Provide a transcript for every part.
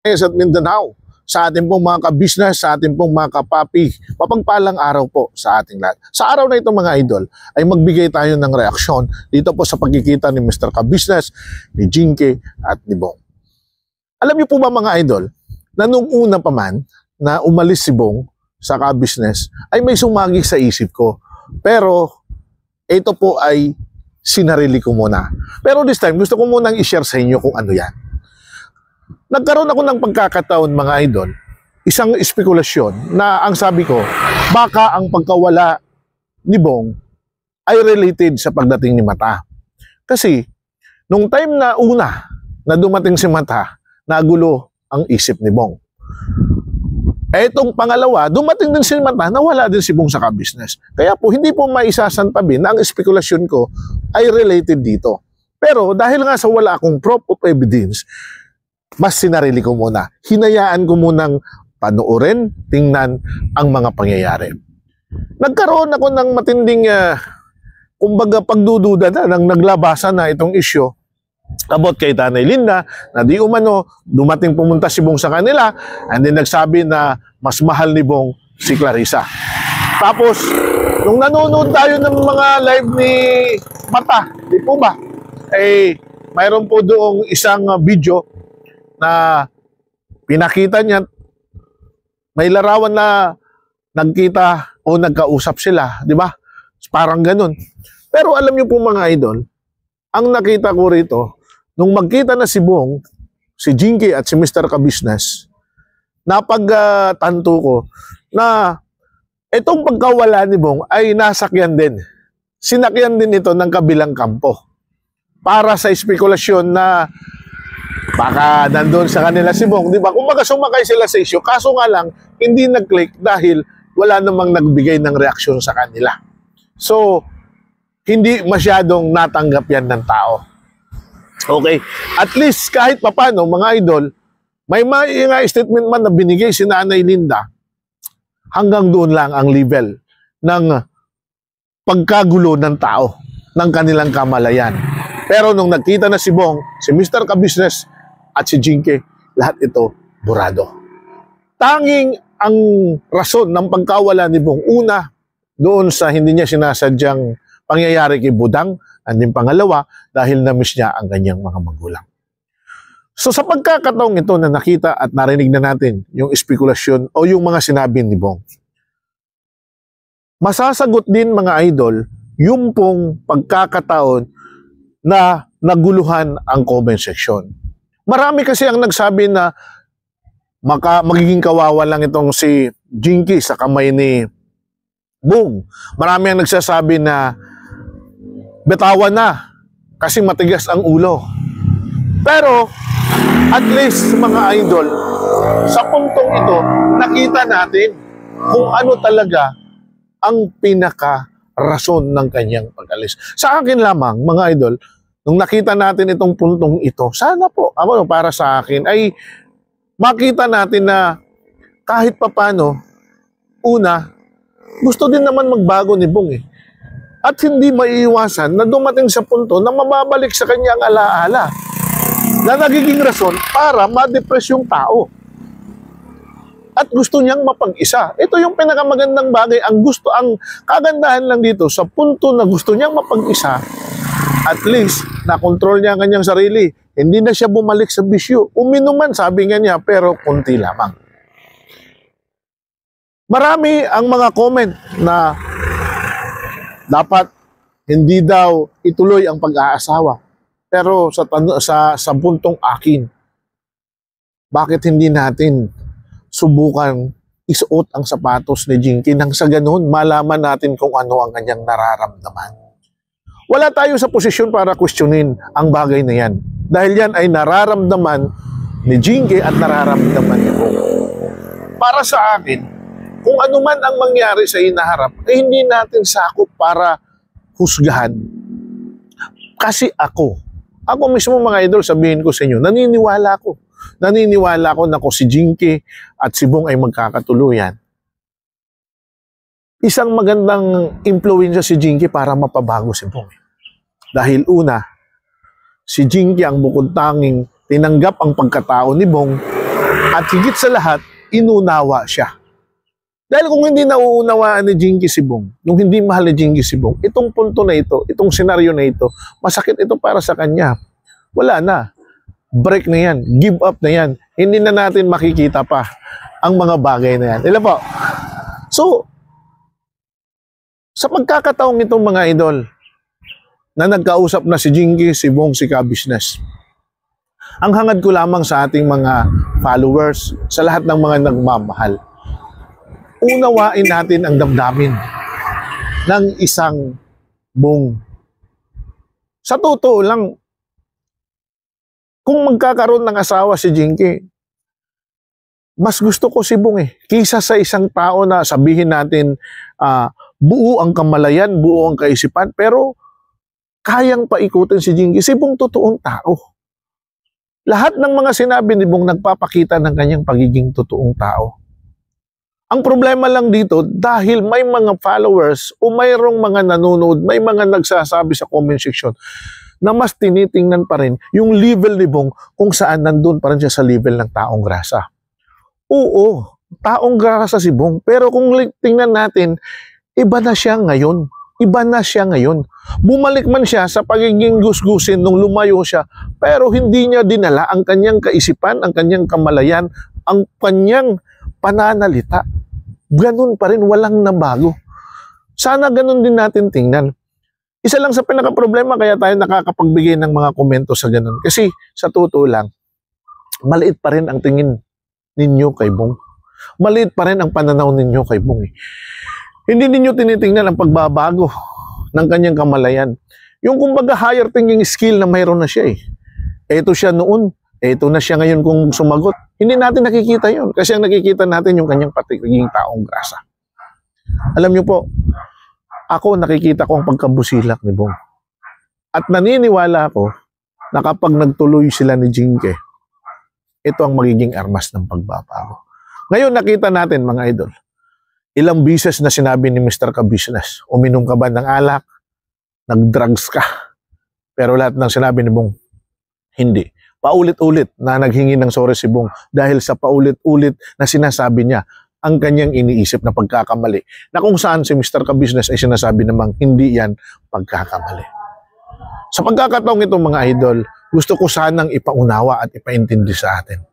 At Mindanao, sa ating pong mga ka-business, sa ating pong mga kapapi, mapagpalang araw po sa ating lahat. Sa araw na ito mga idol, ay magbigay tayo ng reaksyon dito po sa pagkikita ni Mr. Ka-business, ni Jinky at ni Bong. Alam niyo po ba mga idol, na nung una pa man na umalis si Bong sa Ka-business, ay may sumagi sa isip ko. Pero ito po ay sinarili ko muna. Pero this time, gusto ko munang i-share sa inyo kung ano yan. Nagkaroon ako ng pagkakataon mga idol, isang espekulasyon na ang sabi ko, baka ang pagkawala ni Bong ay related sa pagdating ni Mata. Kasi, nung time na una na dumating si Mata, nagulo ang isip ni Bong. Etong pangalawa, dumating din si Mata, nawala din si Bong sa Ka-business. Kaya po, hindi po maisasantabi na ang espekulasyon ko ay related dito. Pero dahil nga sa wala akong proof of evidence, mas sinarili ko muna. Hinayaan ko munang panoorin, tingnan ang mga pangyayari. Nagkaroon ako ng matinding, kumbaga pagdududa na, nang naglabasan na itong issue about kay Tanay Linda, na di umano, dumating pumunta si Bong sa kanila, and then nagsabi na mas mahal ni Bong si Clarissa. Tapos, nung nanonood tayo ng mga live ni Mata, di po ba? Eh, mayroon po doong isang video na pinakita niya, may larawan na nagkita o nagkausap sila, di ba? Parang ganun. Pero alam niyo po mga idol, ang nakita ko rito, nung magkita na si Bong, si Jinky at si Mr. Ka-business, napagtanto ko na itong pagkawala ni Bong ay nasakyan din. Sinakyan din ito ng kabilang kampo. Para sa espekulasyon na baka nandun sa kanila si Bong, di ba? Kumbaga sumakay sila sa issue, kaso nga lang, hindi nag-click dahil wala namang nagbigay ng reaksyon sa kanila. So, hindi masyadong natanggap yan ng tao. Okay? At least, kahit papano, mga idol, may mga statement man na binigay si Nanay Linda, hanggang doon lang ang level ng pagkagulo ng tao, ng kanilang kamalayan. Pero nung nagkita na si Bong, si Mr. Ka-business at si Jinky, lahat ito burado. Tanging ang rason ng pagkawala ni Bong, una, doon sa hindi niya sinasadyang pangyayari kay Budang, and then pangalawa, dahil na-miss niya ang kanyang mga magulang. So sa pagkakataong ito na nakita at narinig na natin yung espekulasyon o yung mga sinabi ni Bong, masasagot din mga idol yung pong pagkakataon na naguluhan ang comment section. Marami kasi ang nagsabi na magiging kawawa lang itong si Jinky sa kamay ni Bong. Marami ang nagsasabi na betawan na kasi matigas ang ulo. Pero at least mga idol, sa puntong ito, nakita natin kung ano talaga ang pinaka-rason ng kanyang pag-alis. Sa akin lamang, mga idol, nung nakita natin itong puntong ito, sana po, para sa akin, ay makita natin na kahit papano, una, gusto din naman magbago ni Bong eh. At hindi maiiwasan na dumating sa punto na mababalik sa kanyang alaala na nagiging rason para ma-depress yung tao. At gusto niyang mapag-isa. Ito yung pinakamagandang bagay. Ang kagandahan lang dito, sa punto na gusto niyang mapag-isa, at least, na-control niya ang kanyang sarili. Hindi na siya bumalik sa bisyo. Uminuman, sabi nga niya, pero kunti lamang. Marami ang mga comment na dapat hindi daw ituloy ang pag-aasawa. Pero sa puntong akin, bakit hindi natin subukan isuot ang sapatos ni Jinky nang sa ganun malaman natin kung ano ang kanyang nararamdaman. Wala tayo sa posisyon para questionin ang bagay na yan. Dahil yan ay nararamdaman ni Jinky at nararamdaman ni Bong. Para sa akin, kung ano man ang mangyari sa hinaharap, eh hindi natin sakop para husgahan. Kasi ako mismo mga idol, sabihin ko sa inyo, naniniwala ko na kung si Jinky at si Bong ay magkakatuluyan. Isang magandang impluwensya si Jinky para mapabago si Bong. Dahil una, si Jinky ang bukod tanging tinanggap ang pagkatao ni Bong At higit sa lahat, inunawa siya. Dahil kung hindi nauunawaan ni Jinky Sibong, nung hindi mahal ni Jinky Sibong, itong punto na ito, itong senaryo na ito, masakit ito para sa kanya. Wala na. Break na yan. Give up na yan. Hindi na natin makikita pa ang mga bagay na yan. Ilan po? So, sa pagkakataong itong mga idol, na nagkausap na si Jinky Sibong, si Ka-Business, ang hangad ko lamang sa ating mga followers, sa lahat ng mga nagmamahal, unawain natin ang damdamin ng isang Bong. Sa totoo lang, kung magkakaroon ng asawa si Jinky, mas gusto ko si Bong kaysa sa isang tao na sabihin natin buo ang kamalayan, buo ang kaisipan, pero kayang paikutin si Jinky. Si Bong totoong tao. Lahat ng mga sinabi ni Bong nagpapakita ng kanyang pagiging totoong tao. Ang problema lang dito, dahil may mga followers o mayroong mga nanonood, may mga nagsasabi sa comment section na mas tinitingnan pa rin yung level ni Bong kung saan nandun pa rin siya sa level ng taong grasa. Oo, taong grasa si Bong. Pero kung tingnan natin, iba na siya ngayon. Iba na siya ngayon. Bumalik man siya sa pagiging gusgusin nung lumayo siya, pero hindi niya dinala ang kanyang kaisipan, ang kanyang kamalayan, ang kanyang pananalita. Ganun pa rin, walang nabago. Sana ganun din natin tingnan. Isa lang sa pinaka-problema kaya tayo nakakapagbigay ng mga komento sa ganun. Kasi sa totoo lang, maliit pa rin ang tingin ninyo kay Bong. Maliit pa rin ang pananaw ninyo kay Bong. Hindi ninyo tinitingnan ang pagbabago ng kanyang kamalayan. Yung kumbaga higher thinking skill na mayroon na siya Ito siya noon. Ito na siya ngayon kung sumagot. Hindi natin nakikita yun. Kasi ang nakikita natin yung kanyang patiging taong grasa. Alam niyo po, ako nakikita ko ang pagkabusilak ni Bong. At naniniwala ako na kapag nagtuloy sila ni Jinky, ito ang magiging armas ng pagbabago. Ngayon nakita natin mga idol, ilang bises na sinabi ni Mr. Ka-Business, uminom ka ba ng alak? Nag-drugs ka? Pero lahat ng sinabi ni Bong, hindi. Paulit-ulit na naghingi ng sorry si Bong dahil sa paulit-ulit na sinasabi niya ang kanyang iniisip na pagkakamali. Na kung saan si Mr. Ka-Business ay sinasabi namang hindi yan pagkakamali. Sa pagkakataong itong mga idol, gusto ko sanang ipaunawa at ipaintindi sa atin.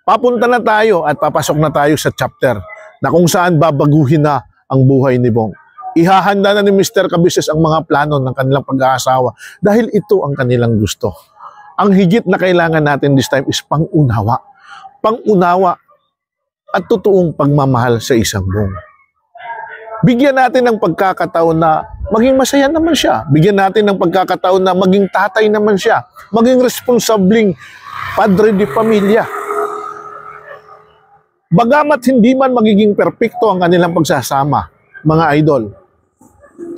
Papunta na tayo at papasok na tayo sa chapter na kung saan babaguhin na ang buhay ni Bong. Ihahanda na ni Mr. Ka-Business ang mga plano ng kanilang pag-aasawa dahil ito ang kanilang gusto. Ang higit na kailangan natin this time is pang-unawa. Pang-unawa at totoong pagmamahal sa isang Bong. Bigyan natin ng pagkakataon na maging masaya naman siya. Bigyan natin ng pagkakataon na maging tatay naman siya. Maging responsabling padre de pamilya. Bagamat hindi man magiging perpekto ang kanilang pagsasama, mga idol,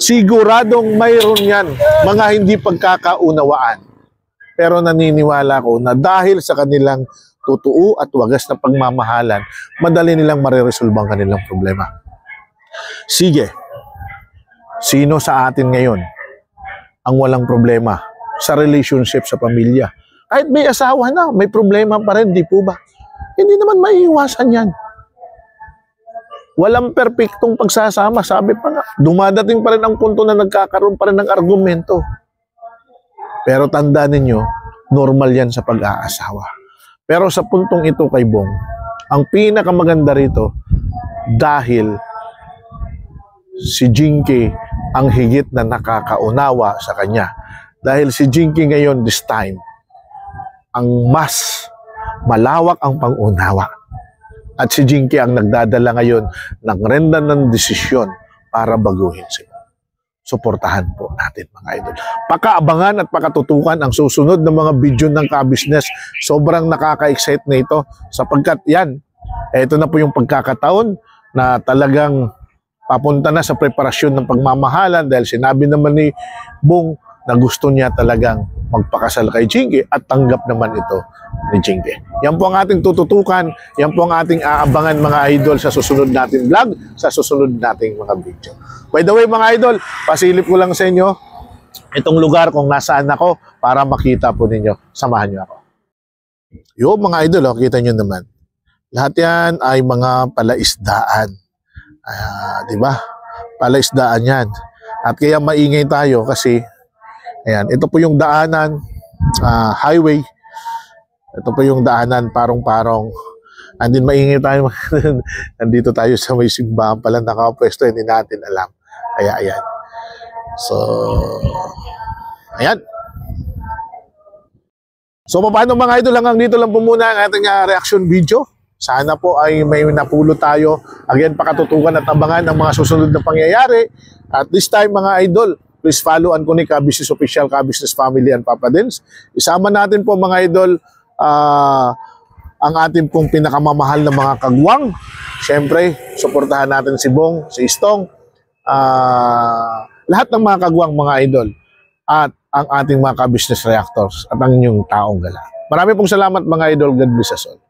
siguradong mayroon yan mga hindi pagkakaunawaan. Pero naniniwala ko na dahil sa kanilang totoo at wagas na pagmamahalan, madali nilang mariresolve ang kanilang problema. Sige, sino sa atin ngayon ang walang problema sa relationship sa pamilya? Kahit may asawa na, may problema pa rin, di po ba? Hindi naman maiiwasan yan. Walang perpektong pagsasama, sabi pa nga. Dumadating pa rin ang punto na nagkakaroon pa rin ng argumento. Pero tandaan ninyo, normal yan sa pag-aasawa. Pero sa puntong ito kay Bong, ang pinakamaganda rito, dahil si Jinky ang higit na nakakaunawa sa kanya. Dahil si Jinky ngayon, this time, ang mas malawak ang pang-unawa. At si Jinky ang nagdadala ngayon ng renda ng desisyon para baguhin siya. Suportahan po natin mga idol. Pakaabangan at pakatutukan ang susunod na mga video ng Ka-Business. Sobrang nakaka-excite na ito sapagkat yan, ito na po yung pagkakataon na talagang papunta na sa preparasyon ng pagmamahalan dahil sinabi naman ni Bong na gusto niya talagang magpakasal kay Jinky at tanggap naman ito ni Jinky. Yan po ang ating tututukan, yan po ang ating aabangan mga idol sa susunod nating vlog, sa susunod nating mga video. By the way mga idol, pasilip ko lang sa inyo itong lugar kung nasaan ako para makita po ninyo. Samahan nyo ako. Yo mga idol, kita nyo naman. Lahat yan ay mga palaisdaan. Di ba? Palaisdaan yan. At kaya maingay tayo kasi, ayan, ito po yung daanan, highway. Ito po yung daanan, parong-parong. And then maingay tayo. Nandito tayo sa may simbahan pala nakapwesto, hindi natin alam. Kaya ayan. So, ayan. So, paano mga idol, hanggang dito lang po muna ang ating reaction video. Sana po ay may napulot tayo. Again, pakatutukan at abangan ang mga susunod na pangyayari. At this time mga idol, please follow Anconi Ka-Business Official, Ka-Business Family and Papa Dins. Isama natin po mga idol ang ating pong pinakamamahal na mga kagwang. Siyempre, suportahan natin si Bong, si Istong, lahat ng mga kagwang mga idol. At ang ating mga ka-business reactors at ang inyong taong gala. Marami pong salamat mga idol. God bless us all.